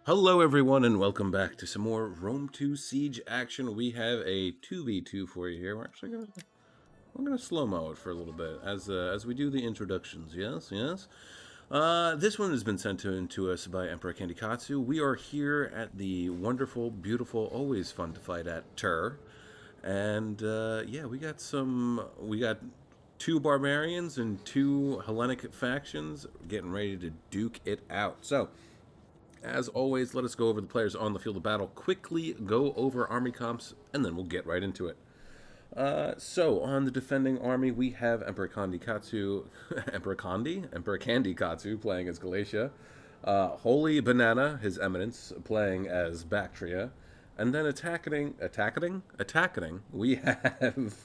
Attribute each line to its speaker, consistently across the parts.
Speaker 1: Hello everyone and welcome back to some more Rome 2 Siege action. We have a 2v2 for you here. We're gonna slow-mo it for a little bit as we do the introductions. Yes. This one has been sent to us by Emperor Kandikatsu. We are here at the wonderful, beautiful, always fun to fight at Tur. And yeah, we got two barbarians and two Hellenic factions getting ready to duke it out. So as always, let us go over the players on the field of battle, quickly go over army comps, and then we'll get right into it. So, on the defending army, we have Emperor Kandikatsu, Emperor Kandikatsu playing as Galatia, Holy Banana, His Eminence, playing as Bactria, and then attacking, we have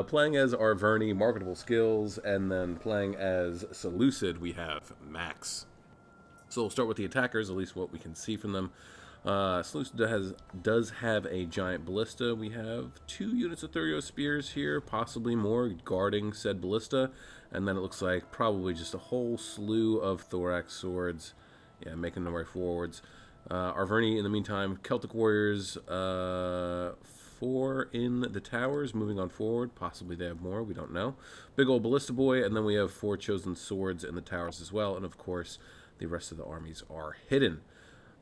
Speaker 1: playing as Arverni, Marketable Skills, and then playing as Seleucid, we have Max. So we'll start with the attackers, at least what we can see from them. Seleucid does have a giant ballista. We have 2 units of Thurio spears here, possibly more, guarding said ballista. And then it looks like probably just a whole slew of thorax swords, yeah, making their way forwards. Arverni, in the meantime, Celtic warriors, 4 in the towers, moving on forward. Possibly they have more, we don't know. Big old ballista boy, and then we have 4 chosen swords in the towers as well. And of course, the rest of the armies are hidden.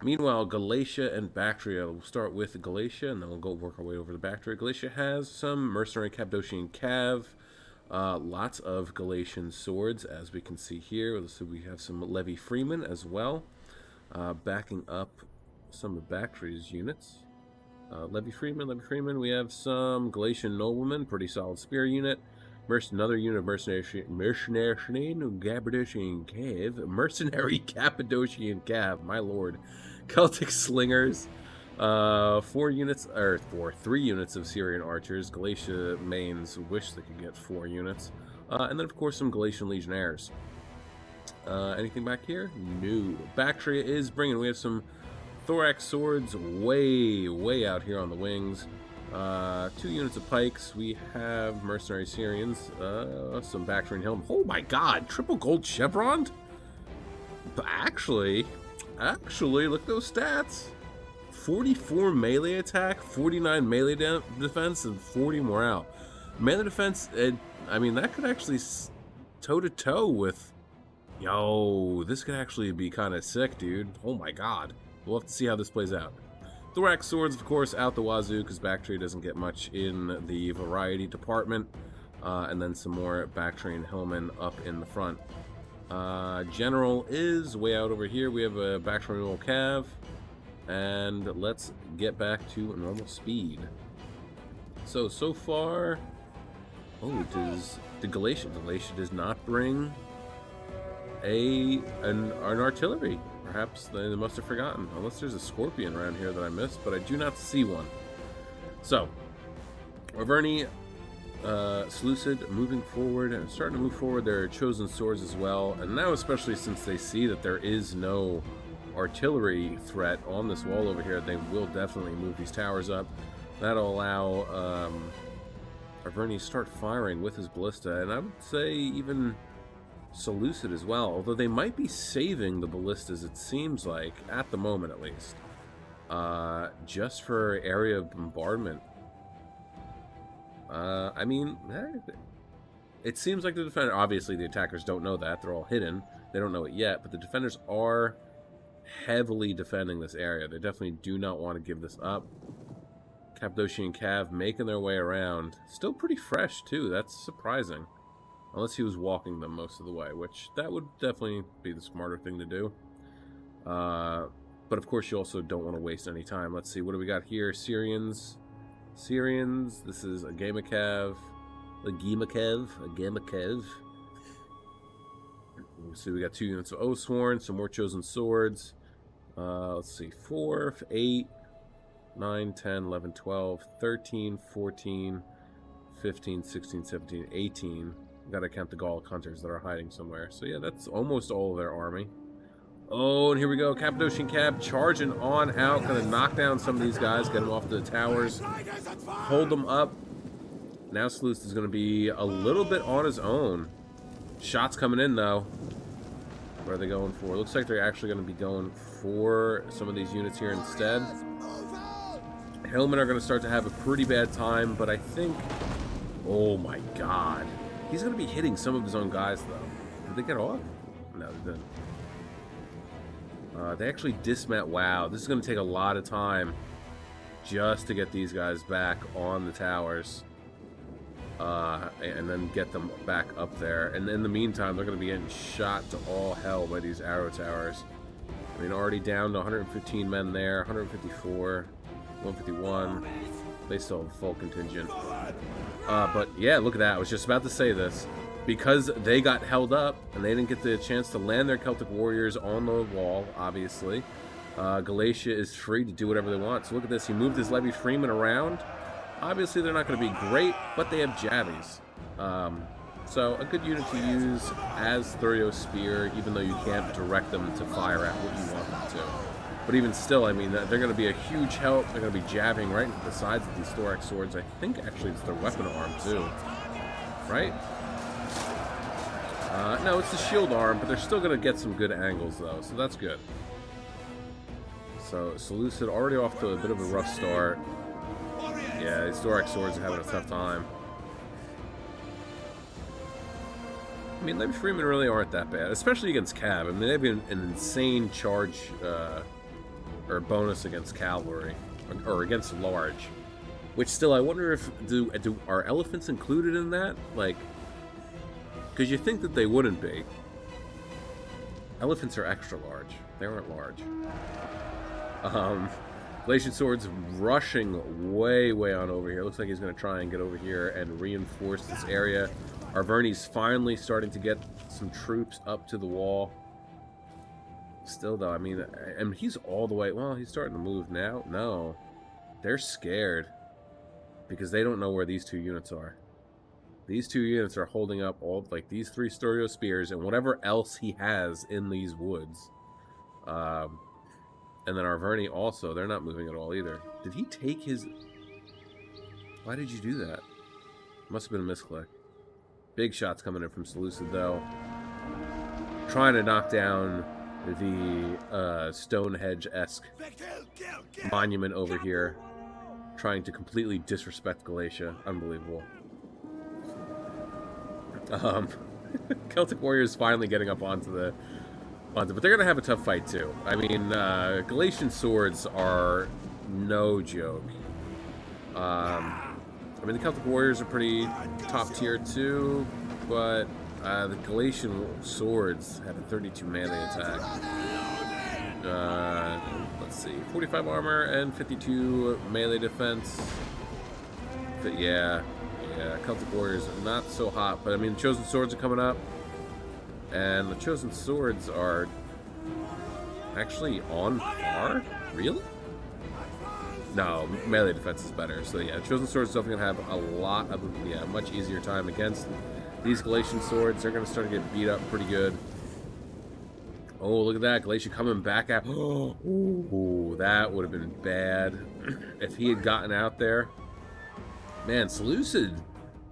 Speaker 1: Meanwhile, Galatia and Bactria. We'll start with Galatia, and then we'll go work our way over to Bactria. Galatia has some mercenary Cappadocian cav, lots of Galatian swords, as we can see here. So we have some Levy Freeman as well, backing up some of Bactria's units. Levy Freeman. We have some Galatian noblemen, pretty solid spear unit. Another unit of mercenary Cappadocian cav, my lord. Celtic slingers, 3 units of Syrian archers. Galatia mains wish they could get 4 units. And then, of course, some Galatian legionnaires. Anything back here? No. Bactria is bringing. We have some thorax swords way out here on the wings. 2 units of pikes. We have mercenary Syrians, some Bactrian helm. Oh my god, triple gold chevron? Actually, look at those stats. 44 melee attack, 49 melee defense, and 40 morale. Melee defense, I mean, that could actually toe-to-toe with... Yo, this could actually be kind of sick, dude. Oh my god. We'll have to see how this plays out. Thorax swords, of course, out the wazoo, because Bactria doesn't get much in the variety department. And then some more Bactrian hillmen up in the front. General is way out over here. We have a Bactrian roll cav. And let's get back to normal speed. So far... Oh, the Galatia does not bring an artillery. Perhaps they must have forgotten, unless there's a scorpion around here that I missed, but I do not see one. So, Arverni, Seleucid moving forward, and starting to move forward their chosen swords as well, and now especially since they see that there is no artillery threat on this wall over here, they will definitely move these towers up. That'll allow Arverni to start firing with his ballista, and I would say even Seleucid as well, although they might be saving the ballistas, it seems like, at the moment at least, just for area of bombardment. I mean, it seems like the defender, obviously the attackers don't know that, they're all hidden, they don't know it yet, but the defenders are heavily defending this area. They definitely do not want to give this up. Cappadocian cav making their way around, still pretty fresh too, that's surprising. Unless he was walking them most of the way, which that would definitely be the smarter thing to do. But of course you also don't want to waste any time. Let's see, what do we got here? Syrians. This is a Gamakev. So we got 2 units of Oathsworn, some more chosen swords. Let's see, 4, 8, 9, 10, 11, 12, 13, 14, 15, 16, 17, 18. Gotta count the Gallic hunters that are hiding somewhere. So yeah, that's almost all of their army. Oh, and here we go. Cappadocian cav charging on out. Gonna knock down some of these guys, get them off the towers, hold them up. Now Seleucid is gonna be a little bit on his own. Shots coming in though. What are they going for? Looks like they're actually going to be going for some of these units here instead. Hillmen are going to start to have a pretty bad time, but I think... Oh my god. He's going to be hitting some of his own guys, though. Did they get off? No, they didn't. They actually dismount. Wow, this is going to take a lot of time just to get these guys back on the towers. And then get them back up there. And in the meantime, they're going to be getting shot to all hell by these arrow towers. I mean, already down to 115 men there, 154, 151. They still have a full contingent. But yeah, look at that. I was just about to say this. Because they got held up and they didn't get the chance to land their Celtic warriors on the wall, obviously, Galatia is free to do whatever they want. So look at this. He moved his levy freemen around. Obviously, they're not going to be great, but they have jabbies. So a good unit to use as Thurio Spear, even though you can't direct them to fire at what you want them to. But even still, I mean, they're going to be a huge help. They're going to be jabbing right into the sides of these thorax swords. I think, actually, it's their weapon arm, too. Right? No, it's the shield arm, but they're still going to get some good angles, though, so that's good. So, Seleucid already off to a bit of a rough start. Yeah, these thorax swords are having a tough time. I mean, levy freemen really aren't that bad, especially against cav. I mean, they have an insane charge or bonus against cavalry, or against large. Which still, I wonder if are elephants included in that? Like, because you think that they wouldn't be. Elephants are extra large. They aren't large. Galatian Sword's rushing way on over here. Looks like he's going to try and get over here and reinforce this area. Arverni's finally starting to get some troops up to the wall. Still, though, I mean, he's all the way... Well, he's starting to move now. No. They're scared. Because they don't know where these two units are. These two units are holding up all, like, these 3 Storio Spears and whatever else he has in these woods. And then Arverni also, they're not moving at all either. Did he take his... Why did you do that? Must have been a misclick. Big shots coming in from Seleucid, though. Trying to knock down the Stonehenge-esque monument over here. Trying to completely disrespect Galatia. Unbelievable. Celtic warriors finally getting up onto the... But they're going to have a tough fight, too. I mean, Galatian swords are no joke. I mean, the Celtic warriors are pretty top tier, too. But the Galatian swords have a 32 melee attack. Let's see. 45 armor and 52 melee defense. But yeah, Celtic warriors are not so hot. But, I mean, the Chosen Swords are coming up. And the Chosen Swords are actually on par? Really? No, melee defense is better. So yeah, Chosen Swords is definitely going to have a lot of, much easier time against these Galatian Swords. They're going to start to get beat up pretty good. Oh, look at that. Galatia coming back out. Ooh, that would have been bad if he had gotten out there. Man, Seleucid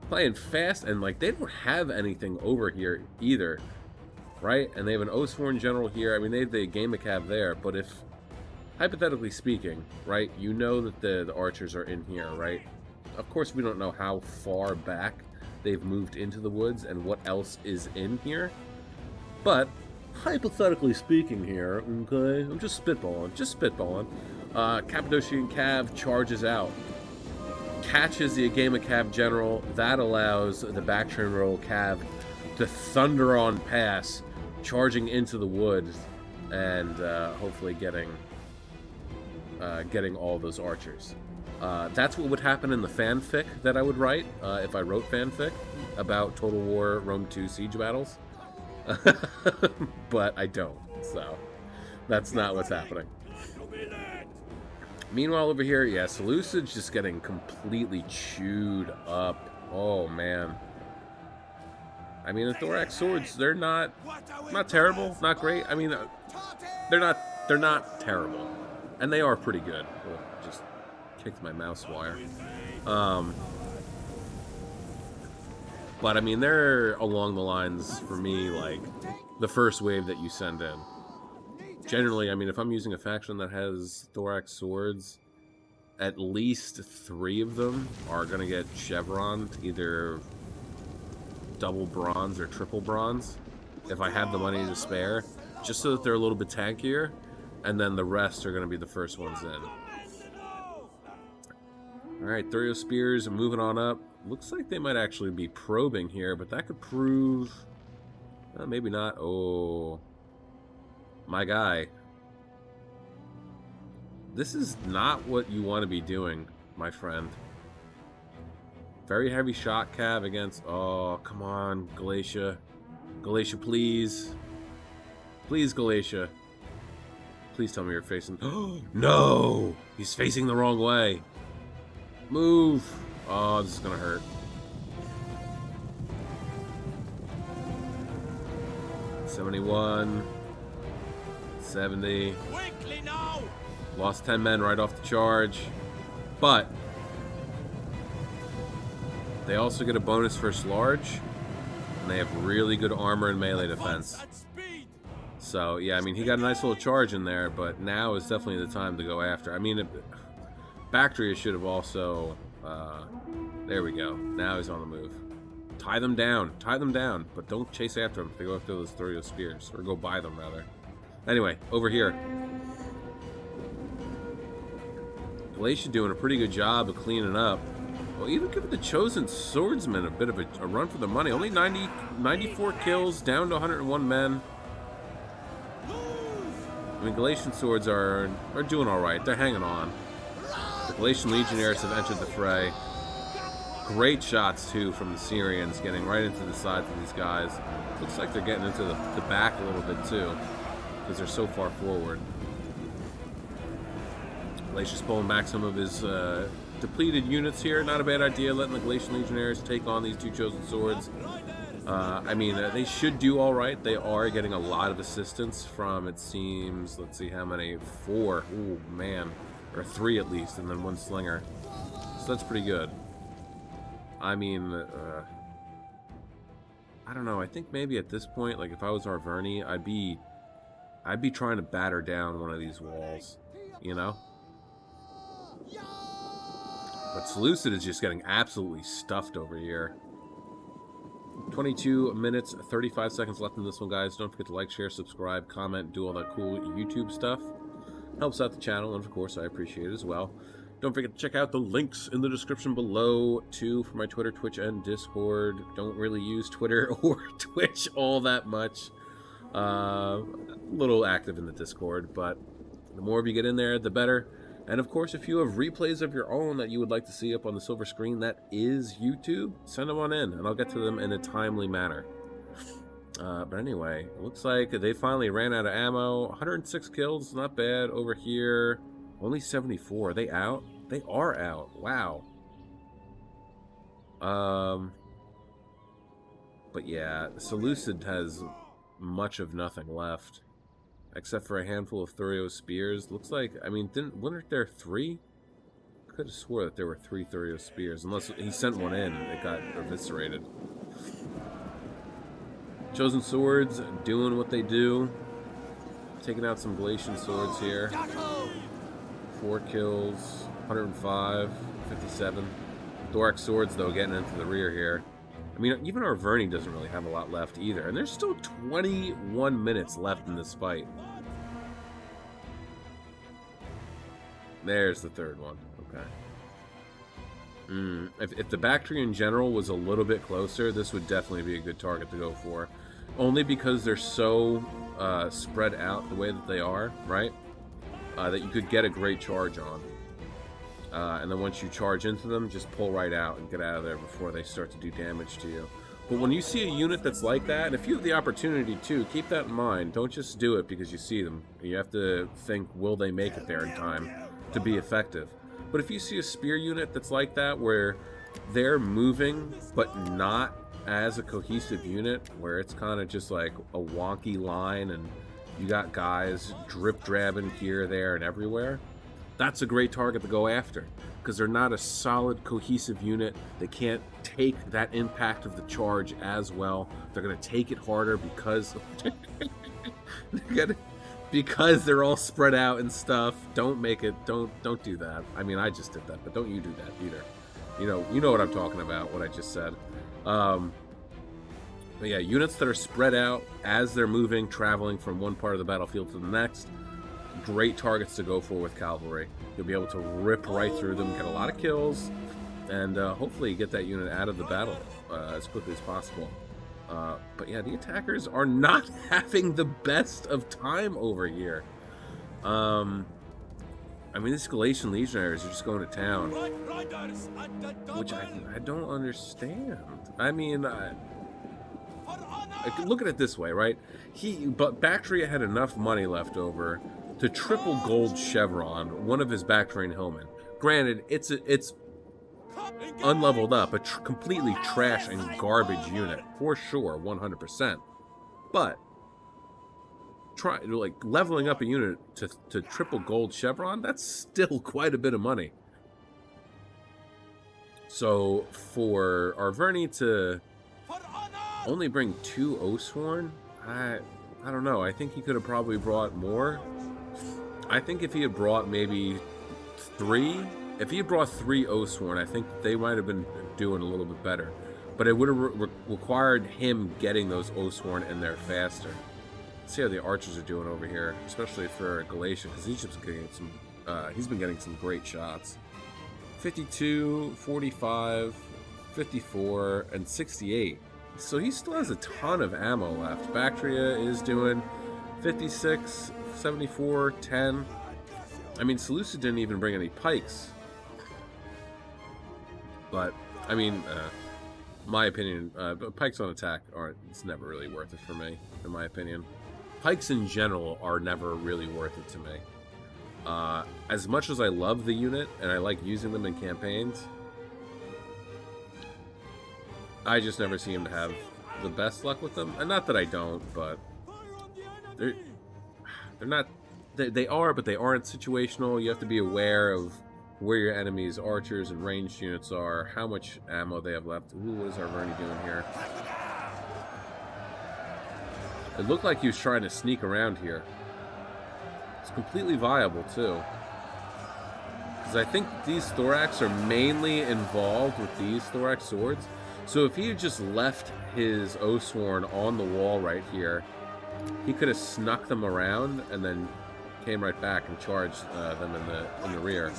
Speaker 1: playing fast, and like they don't have anything over here either. Right? And they have an Oathsworn General here. I mean, they have the Gamecav there, but if, hypothetically speaking, right, you know that the archers are in here, right? Of course, we don't know how far back they've moved into the woods and what else is in here. But, hypothetically speaking here, okay, I'm just spitballing. Cappadocian Cav charges out. Catches the Gamecav General. That allows the Bactrian Royal Cav to thunder on past, charging into the woods, and hopefully getting all those archers. That's what would happen in the fanfic that I would write if I wrote fanfic about Total War Rome 2 siege battles. But I don't, so that's not what's happening. Meanwhile, over here, yeah, Seleucid's just getting completely chewed up. Oh man. I mean, the thorax swords, they're not terrible, not great. I mean, they're not terrible, and they are pretty good. Oh, just kicked my mouse wire. But I mean, they're along the lines for me, like the first wave that you send in. Generally, I mean, if I'm using a faction that has thorax swords, at least 3 of them are going to get chevroned, either double bronze or triple bronze, if I have the money to spare, just so that they're a little bit tankier, and then the rest are going to be the first ones in. Alright, Thurio Spears moving on up. Looks like they might actually be probing here, but that could prove... maybe not. Oh... my guy. This is not what you want to be doing, my friend. Very heavy shot cav against... oh, come on, Galatia. Galatia, please. Please, Galatia. Please tell me you're facing... oh, no! He's facing the wrong way. Move! Oh, this is gonna hurt. $71. 70.
Speaker 2: Quickly now!
Speaker 1: Lost 10 men right off the charge. But they also get a bonus first large. And they have really good armor and melee defense. So, yeah, I mean, he got a nice little charge in there, but now is definitely the time to go after. I mean, Bactria should have also... there we go. Now he's on the move. Tie them down. Tie them down. But don't chase after them. They go after those Thurio Spears. Or go buy them, rather. Anyway, over here. Galatia doing a pretty good job of cleaning up. Well, even giving the Chosen Swordsman a bit of a run for the money. Only 94 kills, down to 101 men. I mean, Galatian swords are doing alright. They're hanging on. The Galatian Legionnaires have entered the fray. Great shots, too, from the Syrians, getting right into the sides of these guys. Looks like they're getting into the back a little bit, too, because they're so far forward. Galatia's pulling back some of his depleted units here. Not a bad idea, letting the Galatian Legionnaires take on these 2 Chosen Swords. I mean, they should do all right. They are getting a lot of assistance from, it seems, let's see how many, 4. Ooh, man. Or 3 at least, and then 1 slinger. So that's pretty good. I mean, I don't know. I think maybe at this point, like if I was Arverni, I'd be trying to batter down one of these walls, you know? But Seleucid is just getting absolutely stuffed over here. 22 minutes, 35 seconds left in this one, guys. Don't forget to like, share, subscribe, comment, do all that cool YouTube stuff. Helps out the channel, and of course, I appreciate it as well. Don't forget to check out the links in the description below, too, for my Twitter, Twitch, and Discord. Don't really use Twitter or Twitch all that much. A little active in the Discord, but the more of you get in there, the better. And of course, if you have replays of your own that you would like to see up on the silver screen, that is YouTube, send them on in, and I'll get to them in a timely manner. But anyway, it looks like they finally ran out of ammo. 106 kills, not bad. Over here, only 74. Are they out? They are out. Wow. But yeah, Seleucid has much of nothing left. Except for a handful of Thurio Spears. Looks like, I mean, weren't there 3? Could have swore that there were 3 Thurio Spears. Unless he sent one in and it got eviscerated. Chosen Swords doing what they do. Taking out some Galatian swords here. 4 kills, 105, 57. Thorax Swords, though, getting into the rear here. I mean, even Arverni doesn't really have a lot left either. And there's still 21 minutes left in this fight. There's the third one. Okay. If the Bactrian General was a little bit closer, this would definitely be a good target to go for. Only because they're so spread out the way that they are, right? That you could get a great charge on. And then once you charge into them, just pull right out and get out of there before they start to do damage to you. But when you see a unit that's like that, and if you have the opportunity to, keep that in mind. Don't just do it because you see them. You have to think, will they make it there in time to be effective? But if you see a spear unit that's like that, where they're moving, but not as a cohesive unit, where it's kind of just like a wonky line, and you got guys drip-drabbing here, there, and everywhere, That's a great target to go after, because they're not a solid, cohesive unit. They can't take that impact of the charge as well. They're going to take it harder because because they're all spread out and stuff. Don't make it. Don't do that. I mean, I just did that, but don't you do that either. You know what I'm talking about. What I just said. But yeah, units that are spread out as they're moving, traveling from one part of the battlefield to the next. Great targets to go for with cavalry. You'll be able to rip right through them, get a lot of kills, and hopefully get that unit out of the battle as quickly as possible. But yeah, the attackers are not having the best of time over here. I mean, these Galatian legionaries are just going to town, which I don't understand. I mean, look at it this way, right? But Bactria had enough money left over to triple gold chevron one of his Bactrian hillmen. Granted, it's unleveled up, a completely trash and garbage unit for sure, 100%. But leveling up a unit to triple gold chevron, that's still quite a bit of money. So for Arverni to only bring 2 Oathsworn, I don't know. I think he could have probably brought more. I think if he had brought maybe 3, if he had brought 3 Oathsworn, I think they might have been doing a little bit better. But it would have required him getting those Oathsworn in there faster. Let's see how the archers are doing over here, especially for Galatia, because Egypt's getting some. He's been getting some great shots. 52, 45, 54, and 68. So he still has a ton of ammo left. Bactria is doing 56, 74, 10. I mean, Seleucid didn't even bring any pikes. But, I mean, my opinion, pikes on attack it's never really worth it for me, in my opinion. Pikes in general are never really worth it to me. As much as I love the unit, and I like using them in campaigns, I just never seem to have the best luck with them. And not that I don't, but they're not. They are, but they aren't situational. You have to be aware of where your enemies' archers and ranged units are, how much ammo they have left. Ooh, what is Arverni doing here? It looked like he was trying to sneak around here. It's completely viable, too. Because I think these thorax are mainly involved with these thorax swords. So if he had just left his Oathsworn on the wall right here, he could have snuck them around and then came right back and charged them in the rear.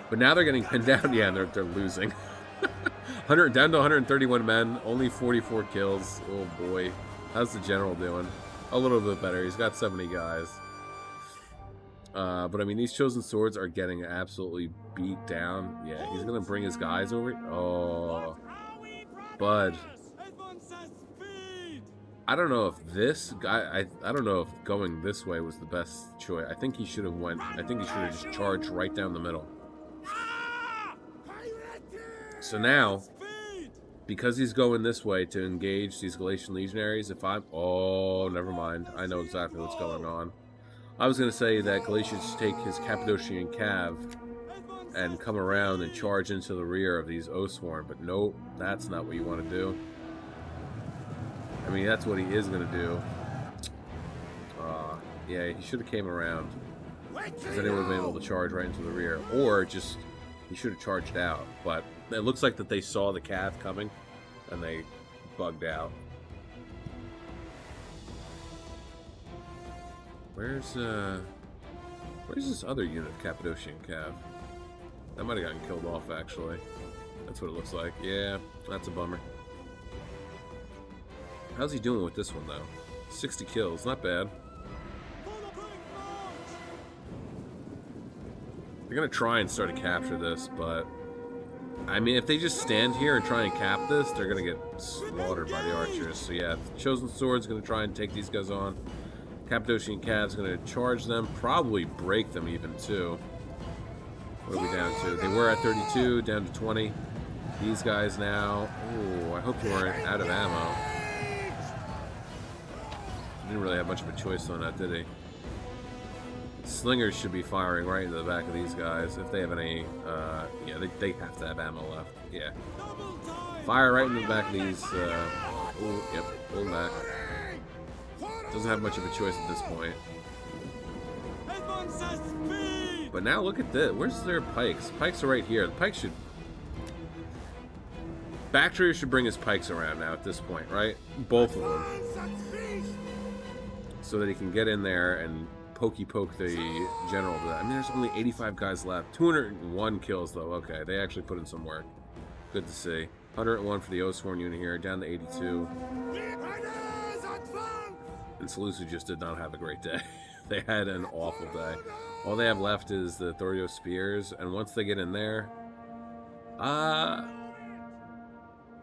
Speaker 1: But now they're getting pinned down. Yeah, they're losing. Down to 131 men, only 44 kills. Oh boy, how's the general doing? A little bit better. He's got 70 guys. But I mean, these chosen swords are getting absolutely beat down. Yeah, he's gonna bring his guys over. Oh, bud. I don't know if this guy. I don't know if going this way was the best choice. I think he should have went. I think he should have just charged right down the middle. So now, because he's going this way to engage these Galatian legionaries, if I'm... Oh, never mind. I know exactly what's going on. I was going to say that Galatia should take his Cappadocian Cav and come around and charge into the rear of these Oathsworn, but nope, that's not what you want to do. I mean, that's what he is going to do. Yeah, he should have came around, because then he would have been able to charge right into the rear. Or just, he should have charged out, but it looks like that they saw the Cav coming, and they bugged out. Where's this other unit of Cappadocian Cav? That might have gotten killed off, actually. That's what it looks like. Yeah, that's a bummer. How's he doing with this one, though? 60 kills, not bad. They're going to try and start to capture this, but... I mean, if they just stand here and try and cap this, they're going to get slaughtered by the archers. So yeah, Chosen Sword's going to try and take these guys on. Cappadocian Cav's going to charge them, probably break them even, too. What are we down to? They were at 32, down to 20. These guys now... Ooh, I hope you weren't out of ammo. Didn't really have much of a choice on that, did he? Slingers should be firing right into the back of these guys if they have any. Yeah, they have to have ammo left. Yeah. Fire right into the back of these. Oh, yep, pull back. Doesn't have much of a choice at this point. But now look at this. Where's their pikes? Pikes are right here. The pikes should... Bacteria should bring his pikes around now at this point, right? Both of them. So that he can get in there and pokey poke the general. I mean, there's only 85 guys left. 201 kills, though. Okay, they actually put in some work. Good to see. 101 for the Oathsworn unit here, down to 82. And Seleucid just did not have a great day. They had an awful day. All they have left is the Thorio Spears, and once they get in there...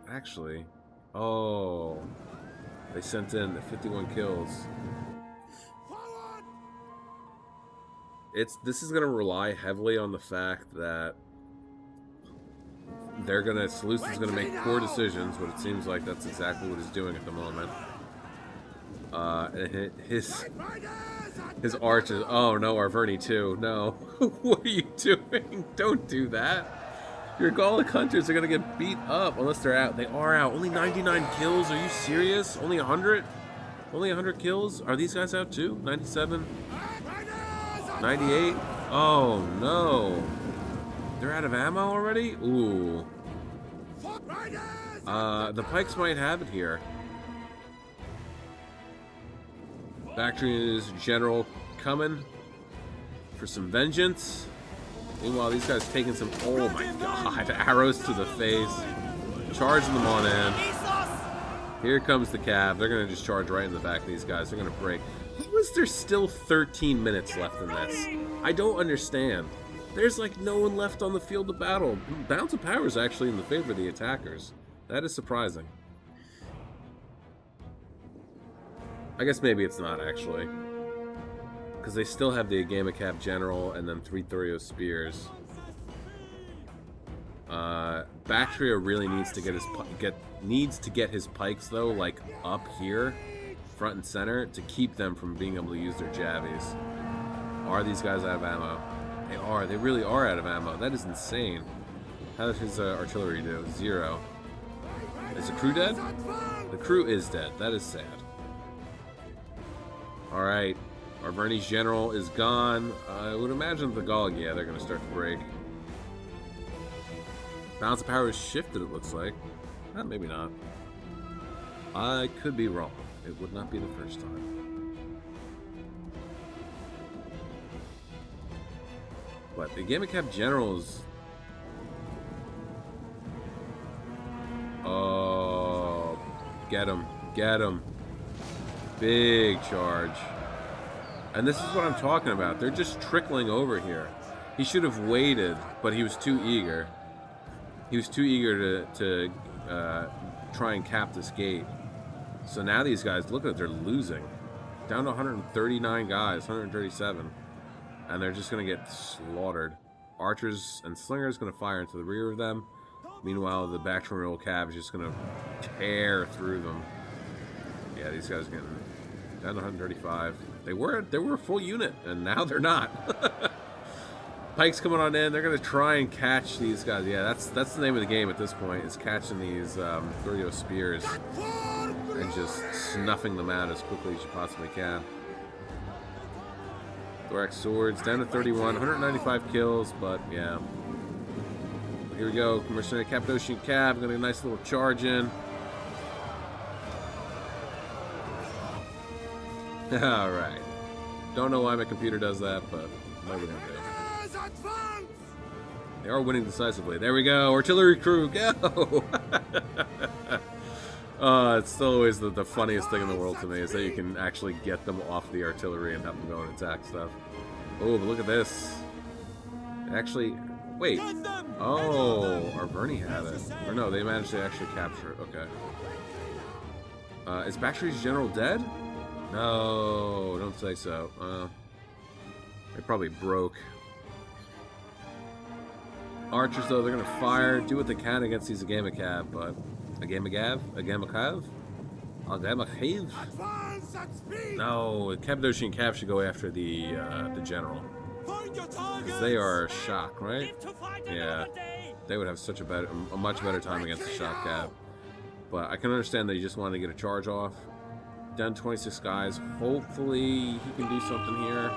Speaker 1: Actually... Oh... They sent in the 51 kills. This is going to rely heavily on the fact that they're going to... Seleucid's going to make poor decisions, but it seems like that's exactly what he's doing at the moment. And his arches. Oh no, Arverni too. No. What are you doing? Don't do that. Your Gallic hunters are gonna get beat up unless they're out. They are out. Only 99 kills. Are you serious? Only 100? Only 100 kills? Are these guys out too? 97? 98? Oh no. They're out of ammo already? Ooh. The pikes might have it here. Bactria's general coming for some vengeance. Meanwhile, these guys taking some... Oh my god. Arrows to the face. Charging them on in. Here comes the cab. They're going to just charge right in the back of these guys. They're going to break. How is there still 13 minutes left in this? I don't understand. There's like no one left on the field of battle. Balance of power is actually in the favor of the attackers. That is surprising. I guess maybe it's not, actually. Because they still have the Agamacab General and then 3 Thorio Spears. Bactria really needs to get his pikes, though, like, up here, front and center, to keep them from being able to use their jabbies. Are these guys out of ammo? They are. They really are out of ammo. That is insane. How does his artillery do? 0. Is the crew dead? The crew is dead. That is sad. Alright, Arverni's general is gone. I would imagine the Galg, yeah, they're going to start to break. Balance of power is shifted, it looks like. Maybe not. I could be wrong. It would not be the first time. But the Agamacab general is... Oh, get him. Get him. Big charge. And this is what I'm talking about. They're just trickling over here. He should have waited, but he was too eager. He was too eager to try and cap this gate. So now these guys, look at it, they're losing. Down to 139 guys, 137. And they're just going to get slaughtered. Archers and slingers going to fire into the rear of them. Meanwhile, the Bactrian cab is just going to tear through them. Yeah, these guys are getting down to 135. They were a full unit, and now they're not. Pike's coming on in. They're going to try and catch these guys. Yeah, that's the name of the game at this point, is catching these Thorio Spears and just snuffing them out as quickly as you possibly can. Thorax Swords down to 31, 195 kills, but yeah. Here we go. Mercenary Cappadocian Cav. Going to get a nice little charge in. Alright. Don't know why my computer does that, but what are we gonna do? They are winning decisively. There we go. Artillery crew, go! It's still always the funniest thing in the world to me, is that you can actually get them off the artillery and have them go and attack stuff. Oh, but look at this. Actually, wait. Oh, Arverni had it. Or no, they managed to actually capture it. Okay. Is Bactria's general dead? No, don't say so. They probably broke. Archers, though, they're going to fire, do what they can against these Agamacab, but... Agamacab? No, Cappadocia and Cap should go after the general. Because they are shock, right? Yeah. They would have such a much better time against the shock Cap. But I can understand that you just want to get a charge off. Down 26 guys. Hopefully he can do something here.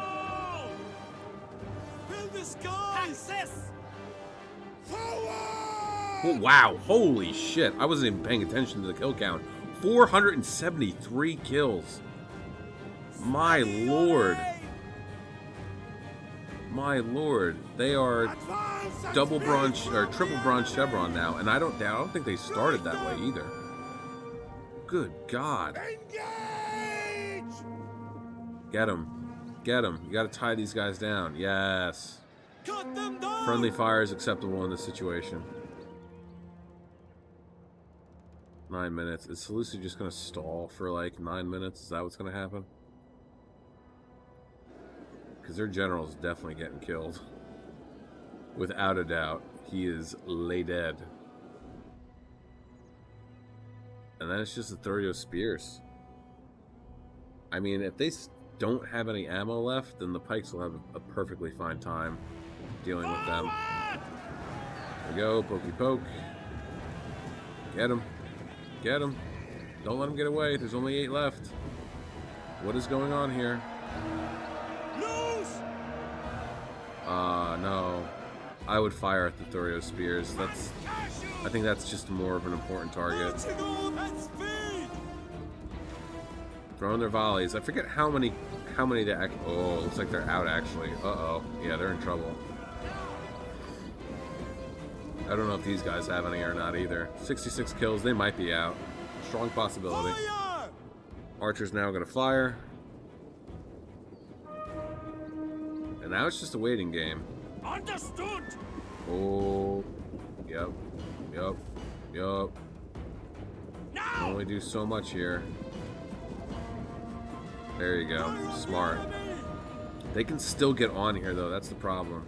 Speaker 1: Oh, wow. Holy shit. I wasn't even paying attention to the kill count. 473 kills. My lord. My lord. They are double bronze or triple bronze chevron now, and I don't think they started that way either. Good God. Engage! Get him. Get him. You got to tie these guys down. Yes. Cut them down. Friendly fire is acceptable in this situation. 9 minutes. Is Seleucid just going to stall for like 9 minutes? Is that what's going to happen? Because their general is definitely getting killed. Without a doubt. He is lay dead. And then it's just the Thurio Spears. I mean, if they don't have any ammo left, then the Pikes will have a perfectly fine time dealing with them. There we go, pokey poke. Get him. Get him. Don't let him get away. There's only 8 left. What is going on here? No. I would fire at the Thurio Spears. I think that's just more of an important target. Throwing their volleys. I forget how many they act. Oh, it looks like they're out actually. Uh-oh. Yeah, they're in trouble. I don't know if these guys have any or not either. 66 kills. They might be out. Strong possibility. Fire! Archer's now going to fire. And now it's just a waiting game. Understood. Oh. Yep. Yup. Yup. Can only do so much here. There you go. Smart. They can still get on here, though. That's the problem.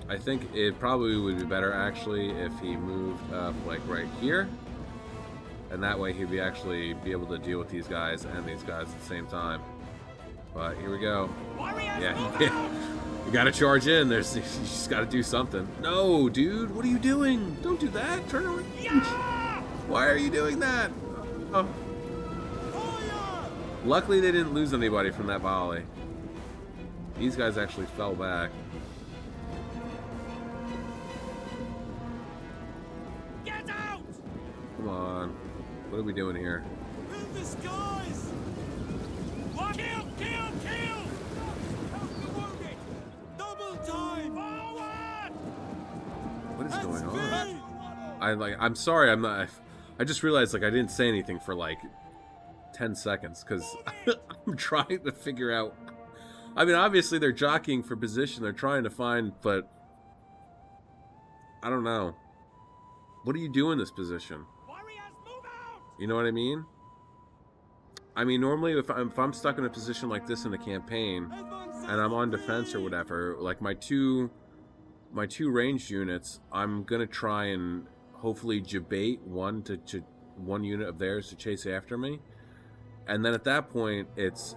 Speaker 1: I think it probably would be better, actually, if he moved up, like, right here. And that way he'd be able to deal with these guys and these guys at the same time. But here we go. Yeah. You gotta charge in. You just gotta do something. No, dude. What are you doing? Don't do that. Turn around. Yeah! Why are you doing that? Oh. Luckily, they didn't lose anybody from that volley. These guys actually fell back. Get out! Come on. What are we doing here? In disguise! Kill! Kill! Kill! Double time! Forward! What is going on? I'm sorry. I just realized like I didn't say anything for like 10 seconds because I'm trying to figure out. I mean, obviously they're jockeying for position. They're trying to find, but I don't know. What do you do in this position? You know what I mean? I mean, normally if I'm stuck in a position like this in a campaign and I'm on defense or whatever, like my two ranged units, I'm gonna try and hopefully debate one unit of theirs to chase after me. And then at that point, it's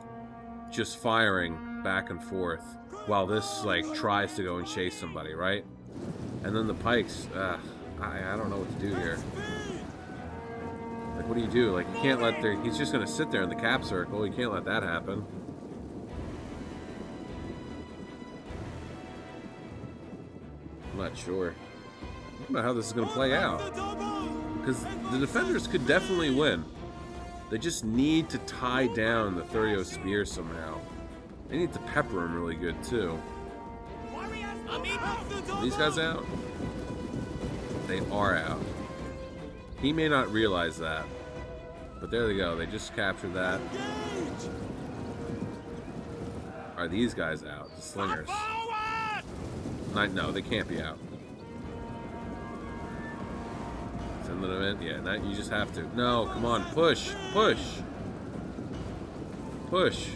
Speaker 1: just firing back and forth while this, like, tries to go and chase somebody, right? And then the Pikes, I don't know what to do here. Like, what do you do? Like, you can't let he's just going to sit there in the cap circle. You can't let that happen. I'm not sure. I don't know how this is going to play out. Because the defenders could definitely win. They just need to tie down the Thurio Spear somehow. They need to pepper him really good, too. Are these guys out? They are out. He may not realize that. But there they go. They just captured that. Are these guys out? The slingers. No, they can't be out. Sending them in? Yeah, that you just have to. No, come on. Push. Push. Push.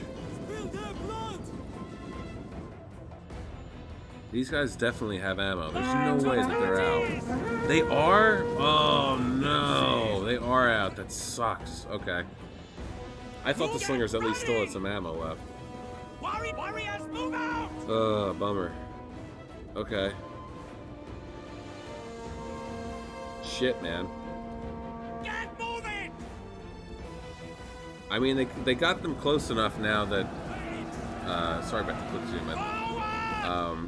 Speaker 1: These guys definitely have ammo. There's no way that they're out. They are? Oh, no. They are out. That sucks. Okay. I thought the slingers at least still had some ammo left.
Speaker 2: Warriors, move out!
Speaker 1: Bummer. Okay. Shit, man.
Speaker 2: Get moving!
Speaker 1: I mean, they got them close enough now that... sorry about the quick zoom in.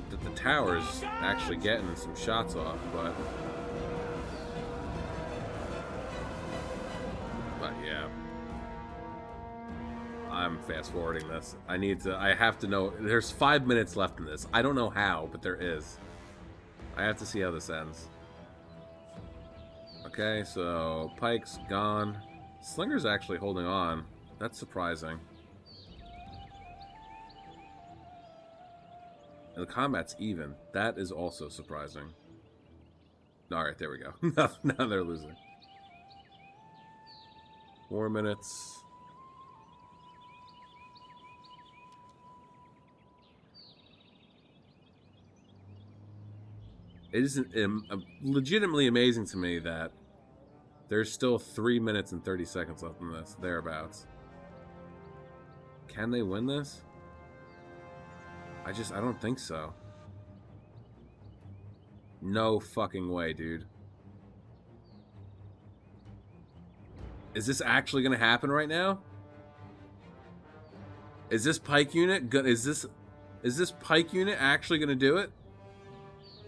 Speaker 1: That the tower's actually getting some shots off, but yeah. I'm fast forwarding this. I have to know. There's 5 minutes left in this. I don't know how, but there is. I have to see how this ends. Okay, so Pike's gone. Slinger's actually holding on. That's surprising. And the combat's even. That is also surprising. Alright, there we go. Now they're losing. 4 minutes. It is legitimately amazing to me that there's still 3 minutes and 30 seconds left in this, thereabouts. Can they win this? I don't think so. No fucking way, dude. Is this actually gonna happen right now? Is this Pike unit is this Pike unit actually gonna do it?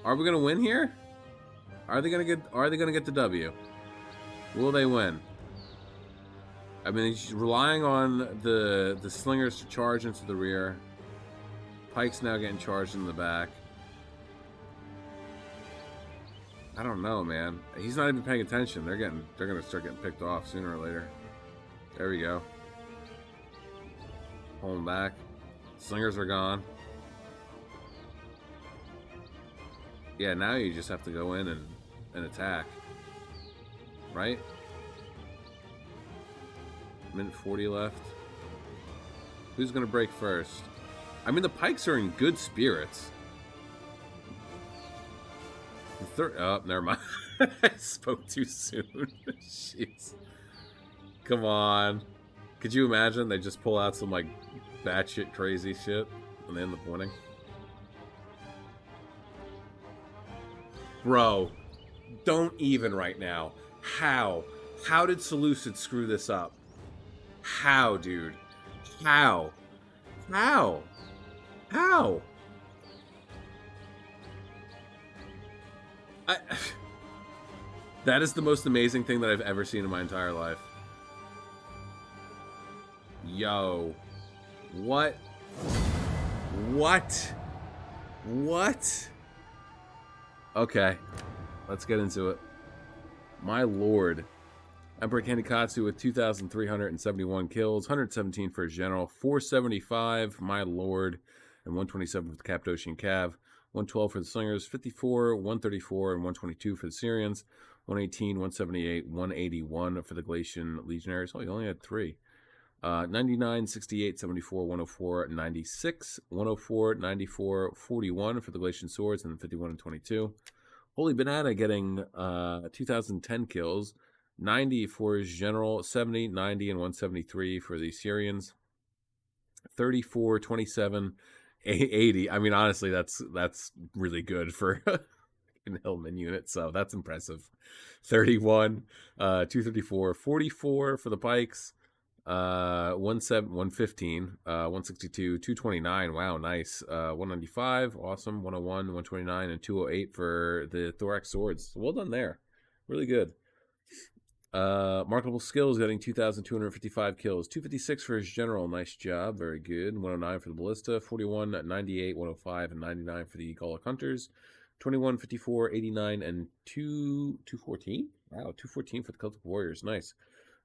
Speaker 1: Are we gonna win here? Are they gonna get the W? Will they win? I mean, he's relying on the slingers to charge into the rear. Pike's now getting charged in the back. I don't know, man. He's not even paying attention. They're gonna start getting picked off sooner or later. There we go. Pulling back. Slingers are gone. Yeah, now you just have to go in and attack. Right? Minute 40 left. Who's gonna break first? I mean, the Pikes are in good spirits. The third... Oh, never mind. I spoke too soon. Jeez. Come on. Could you imagine they just pull out some, like, batshit crazy shit and they end up winning? Bro, don't even right now. How? How did Seleucid screw this up? How, dude? How? How? How? That is the most amazing thing that I've ever seen in my entire life. Yo. What? What? What? Okay. Let's get into it. My lord. Emperor Kanikatsu with 2,371 kills, 117 for his general, 475, my lord, and 127 for the Cappadocian Cav, 112 for the Slingers, 54, 134, and 122 for the Syrians, 118, 178, 181 for the Galatian Legionaries. Oh, you only had 3. 99, 68, 74, 104, 96, 104, 94, 41 for the Galatian Swords, and 51 and 22. Holy Banana getting 2,010 kills, 90 for his general, 70, 90, and 173 for the Syrians, 34, 27, 80. I mean, honestly, that's really good for an Hillman unit, so that's impressive. 31, 234, 44 for the Pikes, 115, 162, 229. Wow, nice. 195, awesome. 101, 129, and 208 for the Thorax Swords. So well done there. Really good. Marketable skills getting 2,255 kills, 256 for his general, nice job, very good. 109 for the Ballista, 41, 98, 105, and 99 for the Gallic Hunters, 21, 54, 89, and 214. Wow, 214 for the Celtic Warriors, nice.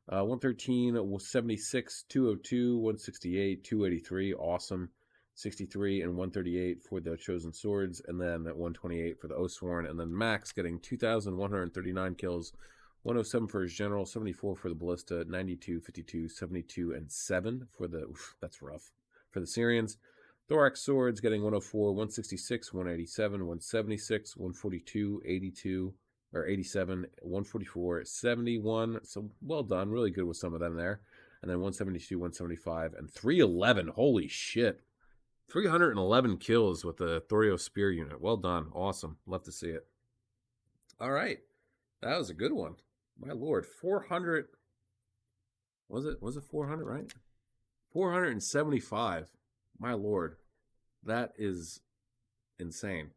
Speaker 1: 113, 76, 202, 168, 283, awesome. 63 and 138 for the Chosen Swords, and then 128 for the Oathsworn, and then Max getting 2,139 kills, 107 for his general, 74 for the Ballista, 92, 52, 72, and 7 for the... that's rough. For the Syrians. Thorax Swords getting 104, 166, 187, 176, 142, 82, or 87, 144, 71. So well done. Really good with some of them there. and then 172, 175, and 311. Holy shit. 311 kills with the Thorio Spear unit. Well done. Awesome. Love to see it. All right. That was a good one. My lord. 400. Was it 400, right? 475. My lord. That is insane.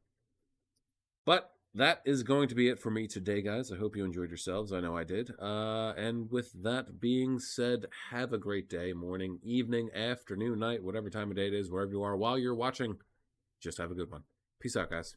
Speaker 1: But that is going to be it for me today, guys. I hope you enjoyed yourselves. I know I did. And with that being said, have a great day, morning, evening, afternoon, night, whatever time of day it is, wherever you are, while you're watching. Just have a good one. Peace out, guys.